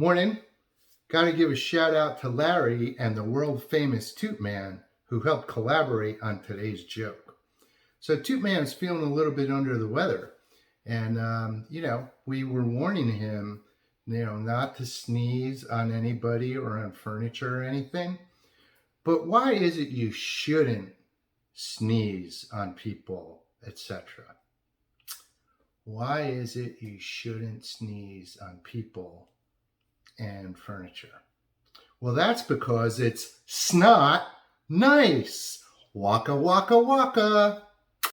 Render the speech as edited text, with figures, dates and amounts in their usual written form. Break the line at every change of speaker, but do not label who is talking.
Morning. Got to give a shout out to Larry and the world famous Toot Man who helped collaborate on today's joke. So Toot Man is feeling a little bit under the weather. And, we were warning him, not to sneeze on anybody or on furniture or anything. But why is it you shouldn't sneeze on people, etc.? Why is it you shouldn't sneeze on people and furniture? Well, that's because it's snot nice. Waka, waka, waka.